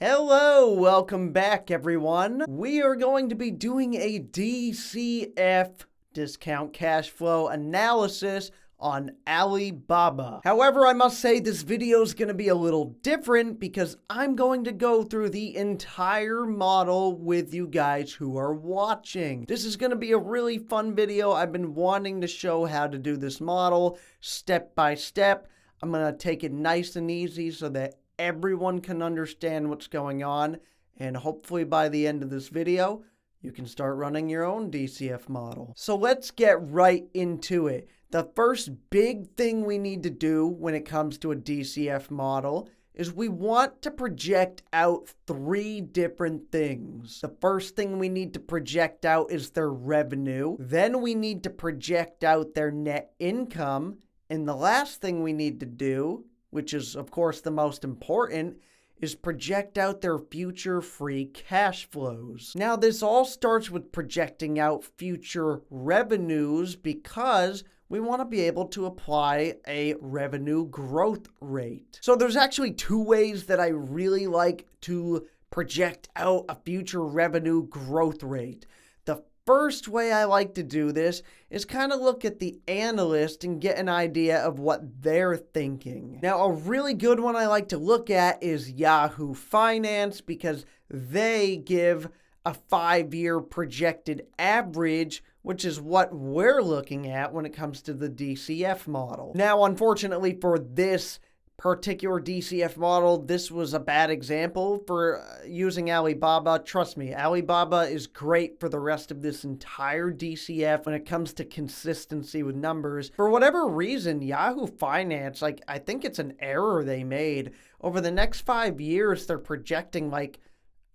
Hello, welcome back everyone. We are going to be doing a DCF, discount cash flow analysis on Alibaba. However, I must say this video is going to be a little different because I'm going to go through the entire model with you guys who are watching. This is going to be a really fun video. I've been wanting to show how to do this model step by step. I'm going to take it nice and easy so that everyone can understand what's going on, and hopefully by the end of this video you can start running your own DCF model. So let's get right into it. The first big thing we need to do when it comes to a DCF model is we want to project out three different things. The first thing we need to project out is their revenue. Then we need to project out their net income. And the last thing we need to do, which is of course the most important, is project out their future free cash flows. Now this all starts with projecting out future revenues because we want to be able to apply a revenue growth rate. So there's actually two ways that I really like to project out a future revenue growth rate. The first way I like to do this is kind of look at the analyst and get an idea of what they're thinking. Now, a really good one I like to look at is Yahoo Finance because they give a 5-year projected average, which is what we're looking at when it comes to the DCF model. Now, unfortunately for this particular DCF model, this was a bad example for using Alibaba. Trust me, Alibaba is great for the rest of this entire DCF when it comes to consistency with numbers. For whatever reason, Yahoo Finance, I think it's an error they made. Over the next 5 years, they're projecting like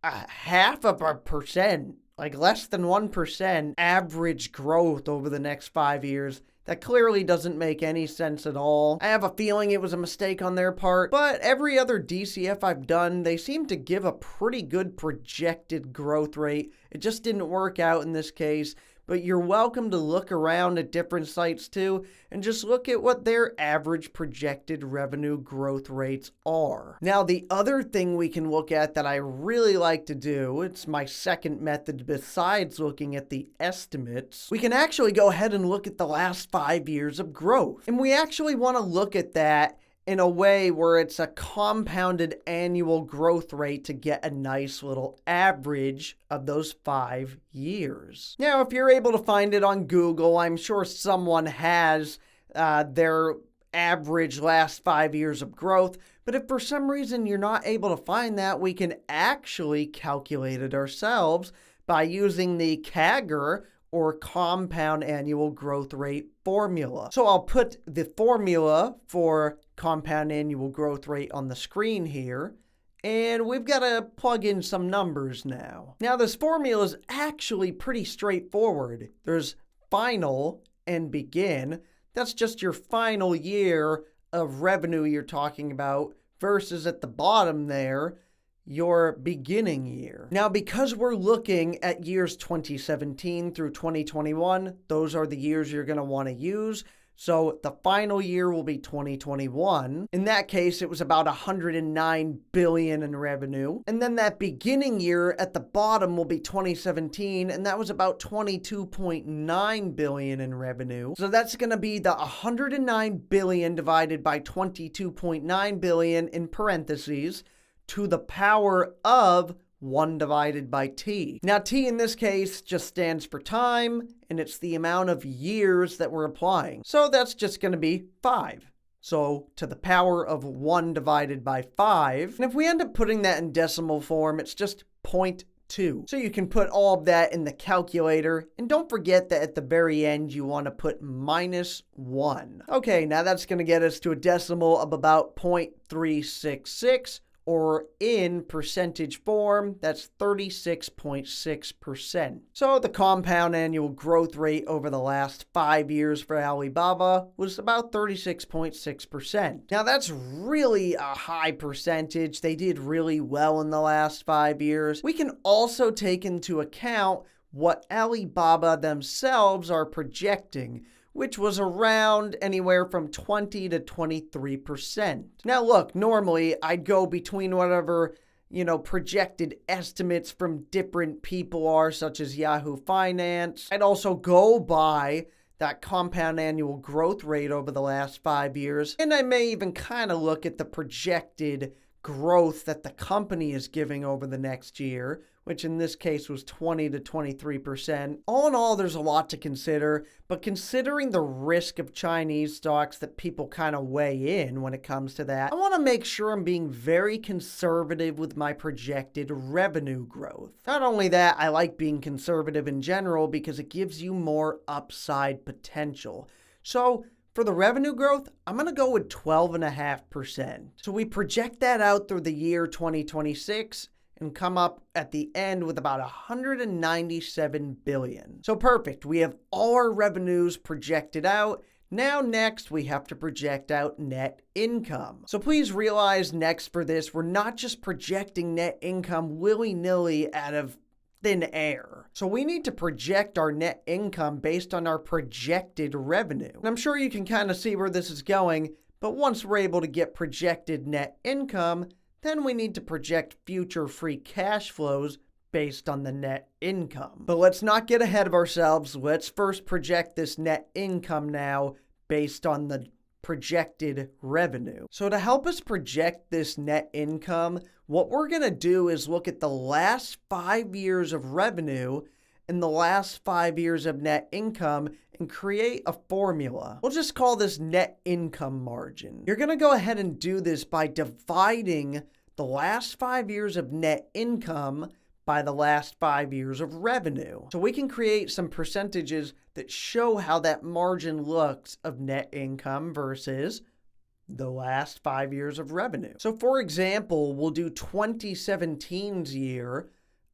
0.5%, like less than 1% average growth over the next 5 years. That clearly doesn't make any sense at all. I have a feeling it was a mistake on their part, but every other DCF I've done, they seem to give a pretty good projected growth rate. It just didn't work out in this case, but you're welcome to look around at different sites too and just look at what their average projected revenue growth rates are. Now, the other thing we can look at that I really like to do, it's my second method besides looking at the estimates, we can actually go ahead and look at the last 5 years of growth. And we actually want to look at that in a way where it's a compounded annual growth rate to get a nice little average of those 5 years. Now, if you're able to find it on Google, I'm sure someone has their average last 5 years of growth. But if for some reason you're not able to find that, we can actually calculate it ourselves by using the CAGR, or compound annual growth rate formula. So I'll put the formula for compound annual growth rate on the screen here, and we've got to plug in some numbers now. Now this formula is actually pretty straightforward. There's final and begin. That's just your final year of revenue you're talking about versus at the bottom there, your beginning year. Now, because we're looking at years 2017 through 2021, those are the years you're going to want to use. So the final year will be 2021. In that case, it was about 109 billion in revenue. And then that beginning year at the bottom will be 2017, and that was about 22.9 billion in revenue. So that's going to be the 109 billion divided by 22.9 billion in parentheses, to the power of 1 divided by t. Now, t in this case just stands for time, and it's the amount of years that we're applying. So that's just going to be 5. So to the power of 1 divided by 5. And if we end up putting that in decimal form, it's just 0.2. So you can put all of that in the calculator. And don't forget that at the very end, you want to put -1. Okay, now that's going to get us to a decimal of about 0.366. Or in percentage form, that's 36.6%. So the compound annual growth rate over the last 5 years for Alibaba was about 36.6%. Now that's really a high percentage. They did really well in the last 5 years. We can also take into account what Alibaba themselves are projecting, which was around anywhere from 20 to 23%. Now look, normally I'd go between whatever projected estimates from different people are, such as Yahoo Finance. I'd also go by that compound annual growth rate over the last 5 years. And I may even kind of look at the projected growth that the company is giving over the next year, which in this case was 20 to 23%. All in all, there's a lot to consider, but considering the risk of Chinese stocks that people kind of weigh in when it comes to that, I want to make sure I'm being very conservative with my projected revenue growth. Not only that, I like being conservative in general because it gives you more upside potential. So for the revenue growth, I'm going to go with 12.5%. So we project that out through the year 2026 and come up at the end with about 197 billion. So perfect. We have all our revenues projected out. Now next, we have to project out net income. So please realize next for this, we're not just projecting net income willy-nilly out of thin air. So we need to project our net income based on our projected revenue. And I'm sure you can kind of see where this is going, but once we're able to get projected net income, then we need to project future free cash flows based on the net income. But let's not get ahead of ourselves. Let's first project this net income now based on the projected revenue. So to help us project this net income, what we're going to do is look at the last 5 years of revenue and the last 5 years of net income and create a formula. We'll just call this net income margin. You're going to go ahead and do this by dividing the last 5 years of net income by the last 5 years of revenue. So we can create some percentages that show how that margin looks of net income versus the last 5 years of revenue. So for example, we'll do 2017's year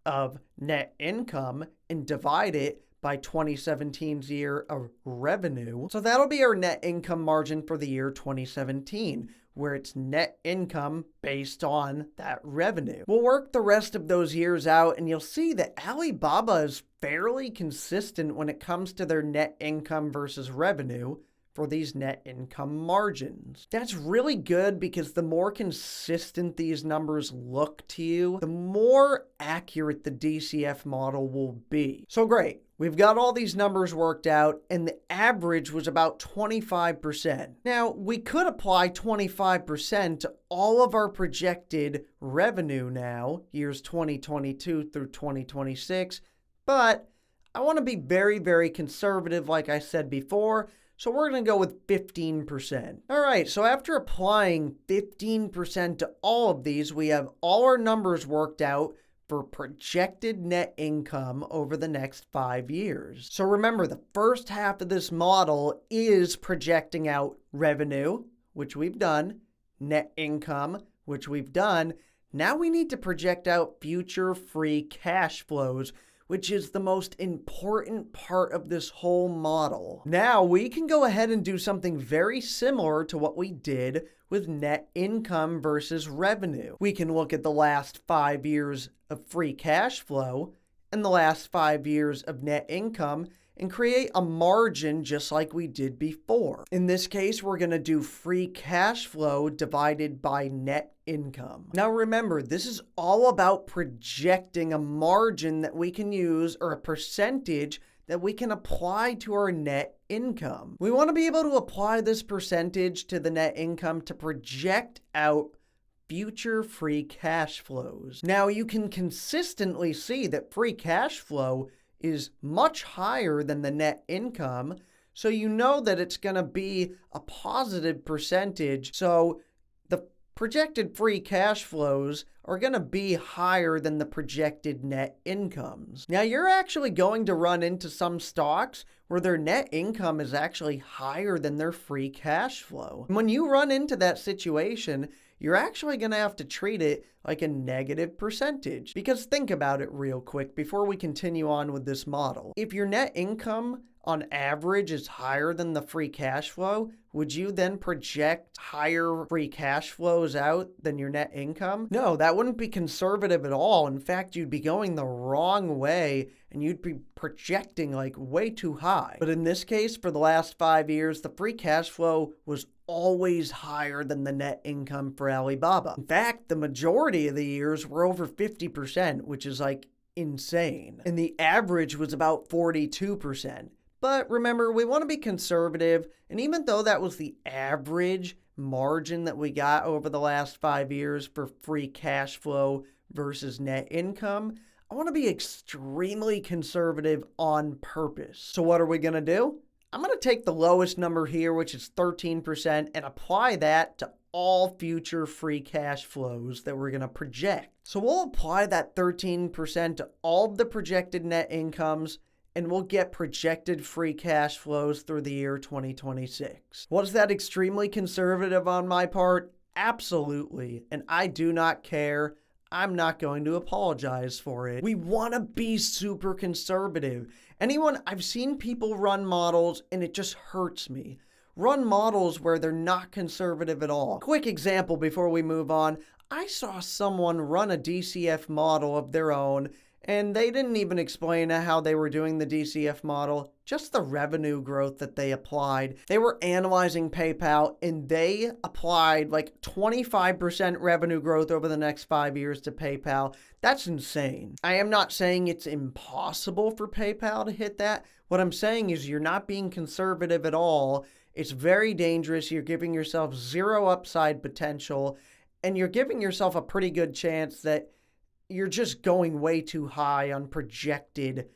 of net income and divide it by 2017's year of revenue. So that'll be our net income margin for the year 2017, where it's net income based on that revenue. We'll work the rest of those years out, and you'll see that Alibaba is fairly consistent when it comes to their net income versus revenue for these net income margins. That's really good because the more consistent these numbers look to you, the more accurate the DCF model will be. So great. We've got all these numbers worked out, and the average was about 25%. Now, we could apply 25% to all of our projected revenue now, years 2022 through 2026, but I want to be very, very conservative, like I said before, so we're going to go with 15%. All right, so after applying 15% to all of these, we have all our numbers worked out for projected net income over the next 5 years. So remember, the first half of this model is projecting out revenue, which we've done, net income, which we've done. Now we need to project out future free cash flows, which is the most important part of this whole model. Now we can go ahead and do something very similar to what we did with net income versus revenue. We can look at the last 5 years of free cash flow and the last 5 years of net income and create a margin just like we did before. In this case, we're going to do free cash flow divided by net income. Now remember, this is all about projecting a margin that we can use, or a percentage that we can apply to our net income. We want to be able to apply this percentage to the net income to project out future free cash flows. Now you can consistently see that free cash flow is much higher than the net income, so you know that it's going to be a positive percentage. So the projected free cash flows are going to be higher than the projected net incomes. Now you're actually going to run into some stocks where their net income is actually higher than their free cash flow. And when you run into that situation, you're actually going to have to treat it like a negative percentage. Because think about it real quick before we continue on with this model. If your net income on average is higher than the free cash flow, would you then project higher free cash flows out than your net income? No, that wouldn't be conservative at all. In fact, you'd be going the wrong way and you'd be projecting like way too high. But in this case, for the last 5 years, the free cash flow was always higher than the net income for Alibaba. In fact, the majority of the years were over 50%, which is like insane. And the average was about 42%. But remember, we want to be conservative, and even though that was the average margin that we got over the last 5 years for free cash flow versus net income, I want to be extremely conservative on purpose. So what are we going to do? I'm going to take the lowest number here, which is 13%, and apply that to all future free cash flows that we're going to project. So we'll apply that 13% to all of the projected net incomes, and we'll get projected free cash flows through the year 2026. Was that extremely conservative on my part? Absolutely, and I do not care. I'm not going to apologize for it. We want to be super conservative. I've seen people run models and it just hurts me. Run models where they're not conservative at all. Quick example before we move on. I saw someone run a DCF model of their own, and they didn't even explain how they were doing the DCF model, just the revenue growth that they applied. They were analyzing PayPal, and they applied like 25% revenue growth over the next 5 years to PayPal. That's insane. I am not saying it's impossible for PayPal to hit that. What I'm saying is you're not being conservative at all. It's very dangerous. You're giving yourself zero upside potential, and you're giving yourself a pretty good chance that you're just going way too high on projected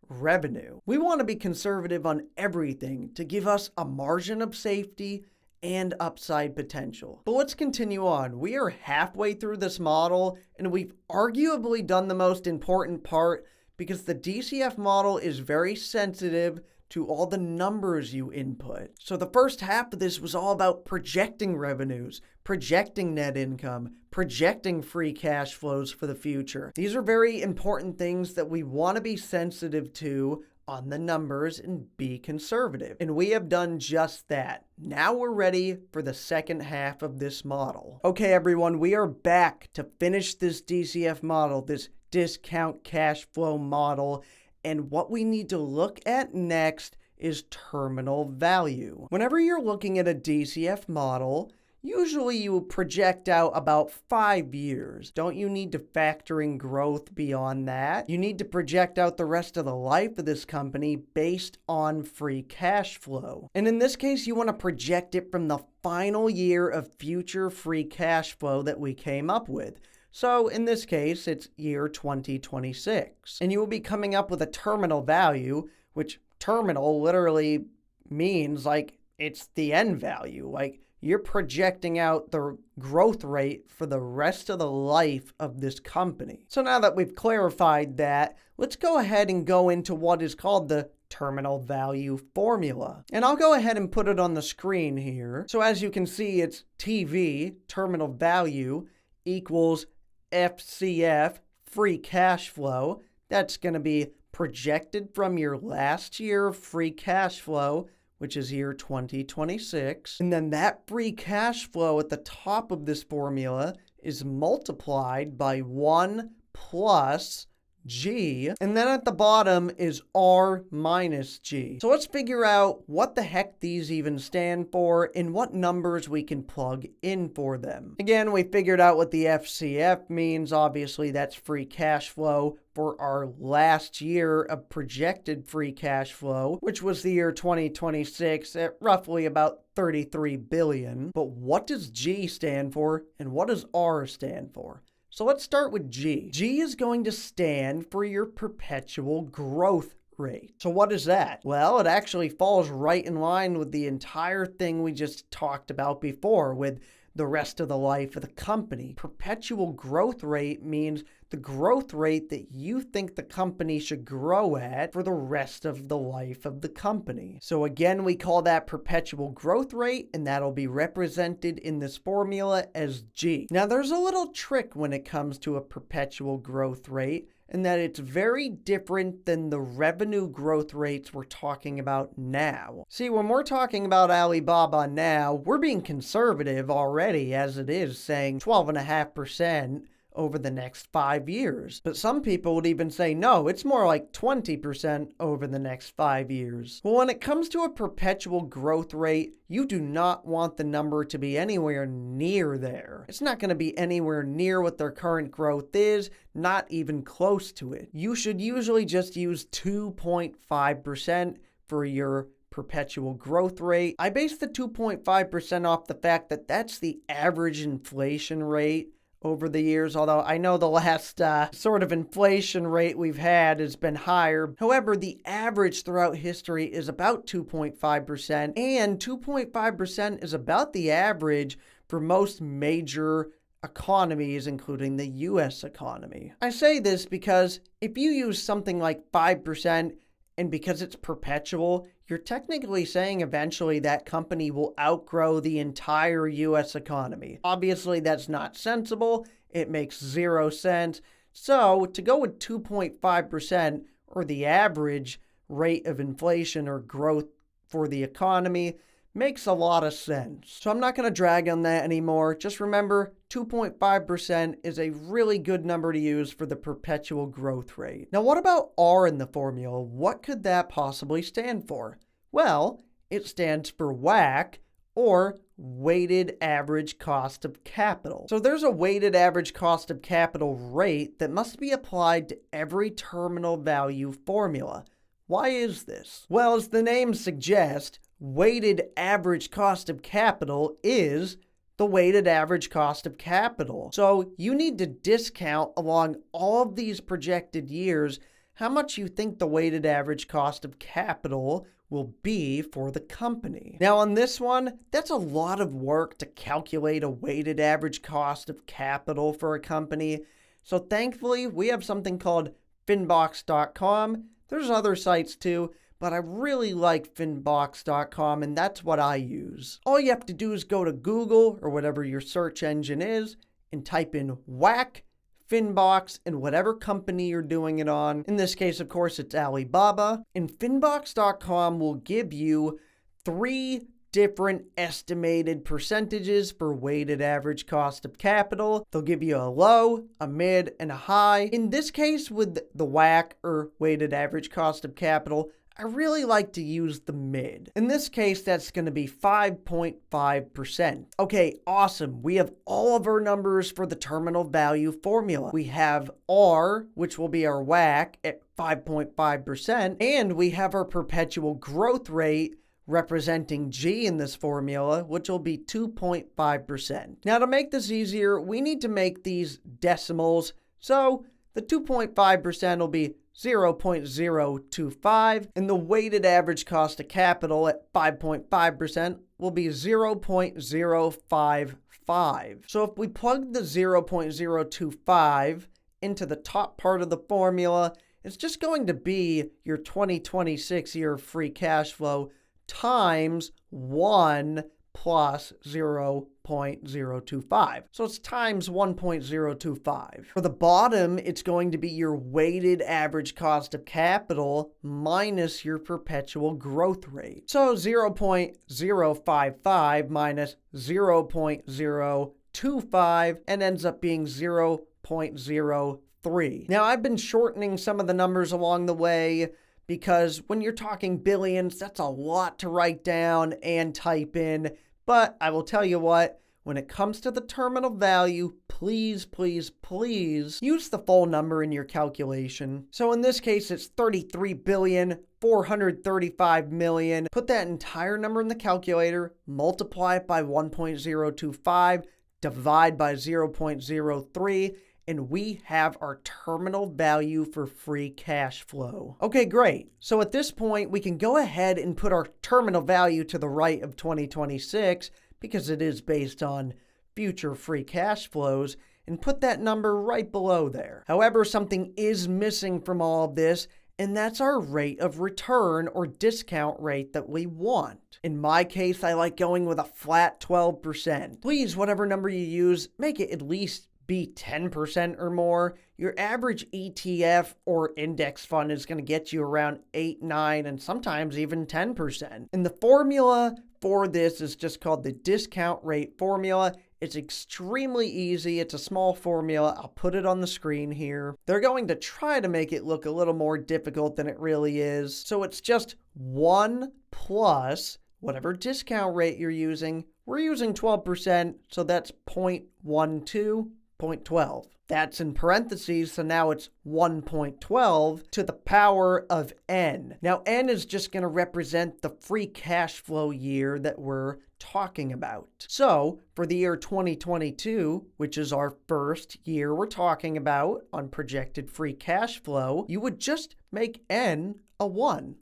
revenue. We want to be conservative on everything to give us a margin of safety and upside potential. But let's continue on. We are halfway through this model, and we've arguably done the most important part because the DCF model is very sensitive to all the numbers you input. So the first half of this was all about projecting revenues, projecting net income, projecting free cash flows for the future. These are very important things that we want to be sensitive to on the numbers and be conservative. And we have done just that. Now we're ready for the second half of this model. Okay, everyone, we are back to finish this DCF model, this discount cash flow model. And what we need to look at next is terminal value. Whenever you're looking at a DCF model, usually you project out about 5 years. Don't you need to factor in growth beyond that? You need to project out the rest of the life of this company based on free cash flow. And in this case, you want to project it from the final year of future free cash flow that we came up with. So in this case, it's year 2026. And you will be coming up with a terminal value, which terminal literally means like it's the end value. Like you're projecting out the growth rate for the rest of the life of this company. So now that we've clarified that, let's go ahead and go into what is called the terminal value formula. And I'll go ahead and put it on the screen here. So as you can see, it's TV, terminal value, equals FCF, free cash flow. That's going to be projected from your last year of free cash flow, which is year 2026. And then that free cash flow at the top of this formula is multiplied by 1 plus G, and then at the bottom is R minus G. So let's figure out what the heck these even stand for and what numbers we can plug in for them. Again, we figured out what the FCF means. Obviously, that's free cash flow for our last year of projected free cash flow, which was the year 2026 at roughly about 33 billion. But what does G stand for and what does R stand for? So let's start with G. G is going to stand for your perpetual growth rate. So what is that? Well, it actually falls right in line with the entire thing we just talked about before with the rest of the life of the company. Perpetual growth rate means the growth rate that you think the company should grow at for the rest of the life of the company. So again, we call that perpetual growth rate, and that'll be represented in this formula as G. Now, there's a little trick when it comes to a perpetual growth rate, and that it's very different than the revenue growth rates we're talking about now. See, when we're talking about Alibaba now, we're being conservative already as it is, saying 12.5% over the next 5 years. But some people would even say, no, it's more like 20% over the next 5 years. Well, when it comes to a perpetual growth rate, you do not want the number to be anywhere near there. It's not going to be anywhere near what their current growth is, not even close to it. You should usually just use 2.5% for your perpetual growth rate. I base the 2.5% off the fact that that's the average inflation rate over the years, although I know the last sort of inflation rate we've had has been higher. However, the average throughout history is about 2.5%, and 2.5% is about the average for most major economies, including the US economy. I say this because if you use something like 5%, and because it's perpetual, you're technically saying eventually that company will outgrow the entire US economy. Obviously, that's not sensible. It makes zero sense. So to go with 2.5%, or the average rate of inflation or growth for the economy, makes a lot of sense. So I'm not going to drag on that anymore. Just remember, 2.5% is a really good number to use for the perpetual growth rate. Now, what about R in the formula? What could that possibly stand for? Well, it stands for WACC, or weighted average cost of capital. So there's a weighted average cost of capital rate that must be applied to every terminal value formula. Why is this? Well, as the name suggests, weighted average cost of capital is the weighted average cost of capital. So you need to discount along all of these projected years how much you think the weighted average cost of capital will be for the company. Now on this one, that's a lot of work to calculate a weighted average cost of capital for a company. So thankfully, we have something called finbox.com. There's other sites too, but I really like finbox.com, and that's what I use. All you have to do is go to Google or whatever your search engine is and type in WACC, Finbox, and whatever company you're doing it on. In this case, of course, it's Alibaba. And finbox.com will give you 3 different estimated percentages for weighted average cost of capital. They'll give you a low, a mid, and a high. In this case, with the WACC, or weighted average cost of capital, I really like to use the mid. In this case, that's going to be 5.5%. Okay, awesome. We have all of our numbers for the terminal value formula. We have R, which will be our WACC, at 5.5%, and we have our perpetual growth rate representing G in this formula, which will be 2.5%. Now, to make this easier, we need to make these decimals. So the 2.5% will be 0.025, and the weighted average cost of capital at 5.5% will be 0.055. So if we plug the 0.025 into the top part of the formula, it's just going to be your 2026 year free cash flow times 1 plus 0.025. So it's times 1.025. For the bottom, it's going to be your weighted average cost of capital minus your perpetual growth rate. So 0.055 minus 0.025 and ends up being 0.03. Now, I've been shortening some of the numbers along the way, because when you're talking billions, that's a lot to write down and type in. But I will tell you what, when it comes to the terminal value, please, please, please use the full number in your calculation. So in this case, it's 33,435,000,000. Put that entire number in the calculator, multiply it by 1.025, divide by 0.03, and we have our terminal value for free cash flow. Okay, great. So at this point, we can go ahead and put our terminal value to the right of 2026, because it is based on future free cash flows, and put that number right below there. However, something is missing from all of this, and that's our rate of return, or discount rate, that we want. In my case, I like going with a flat 12%. Please, whatever number you use, make it at least be 10% or more. Your average ETF or index fund is going to get you around 8, 9, and sometimes even 10%. And the formula for this is just called the discount rate formula. It's extremely easy. It's a small formula. I'll put it on the screen here. They're going to try to make it look a little more difficult than it really is. So it's just 1 plus whatever discount rate you're using. We're using 12%, so that's 0.12, 0.12. That's in parentheses, so now it's 1.12 to the power of n. Now, n is just going to represent the free cash flow year that we're talking about. So, for the year 2022, which is our first year we're talking about on projected free cash flow, you would just make n a 1.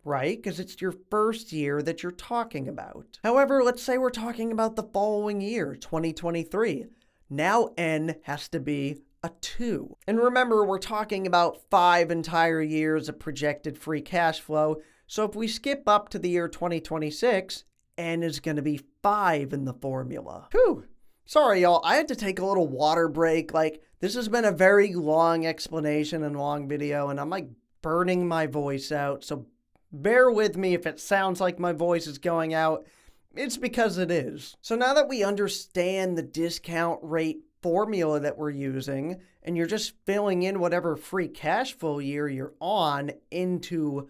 Right? Because it's your first year that you're talking about. However, let's say we're talking about the following year, 2023. Now n has to be a 2. And remember, we're talking about 5 entire years of projected free cash flow. So if we skip up to the year 2026, n is going to be 5 in the formula. Whew. Sorry, y'all. I had to take a little water break. This has been a very long explanation and long video, and I'm burning my voice out. So bear with me if it sounds like my voice is going out. It's because it is. So now that we understand the discount rate formula that we're using, and you're just filling in whatever free cash flow year you're on into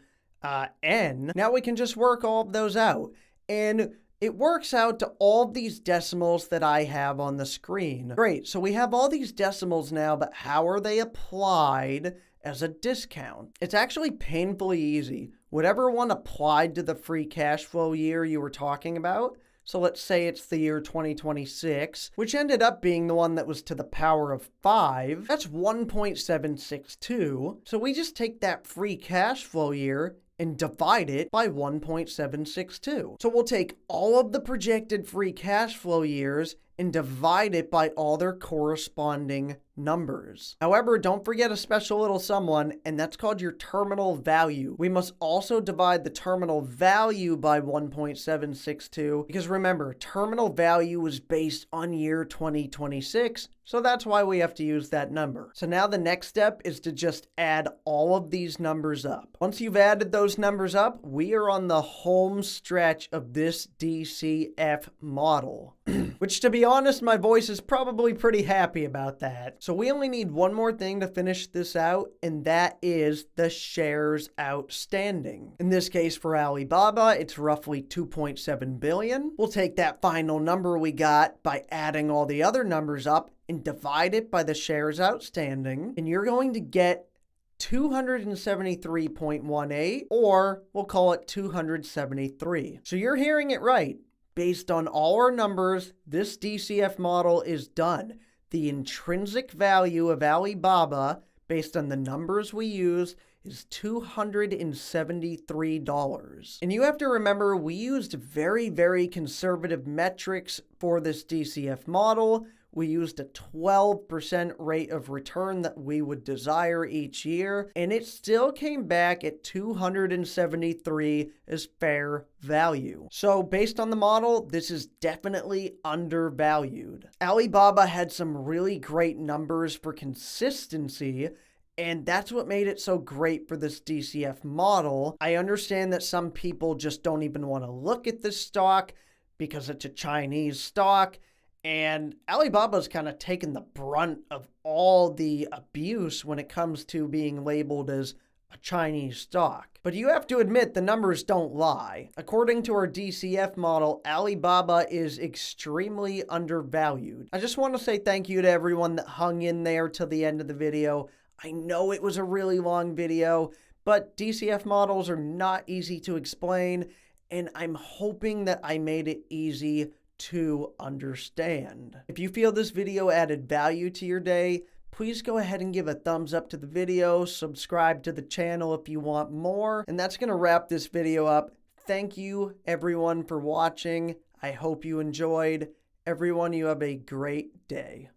n, now we can just work all of those out. And it works out to all of these decimals that I have on the screen. Great, so we have all these decimals now, but how are they applied as a discount? It's actually painfully easy. Whatever one applied to the free cash flow year you were talking about, so let's say it's the year 2026, which ended up being the one that was to the power of 5, that's 1.762. So we just take that free cash flow year and divide it by 1.762. So we'll take all of the projected free cash flow years and divide it by all their corresponding numbers. However, don't forget a special little someone, and that's called your terminal value. We must also divide the terminal value by 1.762 because remember, terminal value was based on year 2026, so that's why we have to use that number. So now the next step is to just add all of these numbers up. Once you've added those numbers up, we are on the home stretch of this DCF model. Which, to be honest, my voice is probably pretty happy about that. So we only need one more thing to finish this out, and that is the shares outstanding. In this case, for Alibaba, it's roughly 2.7 billion. We'll take that final number we got by adding all the other numbers up and divide it by the shares outstanding, and you're going to get 273.18, or we'll call it 273. So you're hearing it right. Based on all our numbers, this DCF model is done. The intrinsic value of Alibaba, based on the numbers we use, is $273. And you have to remember, we used very, very conservative metrics for this DCF model. We used a 12% rate of return that we would desire each year, and it still came back at 273 as fair value. So based on the model, this is definitely undervalued. Alibaba had some really great numbers for consistency, and that's what made it so great for this DCF model. I understand that some people just don't even want to look at this stock because it's a Chinese stock. And Alibaba's kind of taken the brunt of all the abuse when it comes to being labeled as a Chinese stock. But you have to admit the numbers don't lie. According to our DCF model, Alibaba is extremely undervalued. I just want to say thank you to everyone that hung in there till the end of the video. I know it was a really long video, but DCF models are not easy to explain, and I'm hoping that I made it easy to understand. If you feel this video added value to your day, please go ahead and give a thumbs up to the video, subscribe to the channel if you want more, and that's going to wrap this video up. Thank you everyone for watching. I hope you enjoyed. Everyone, you have a great day.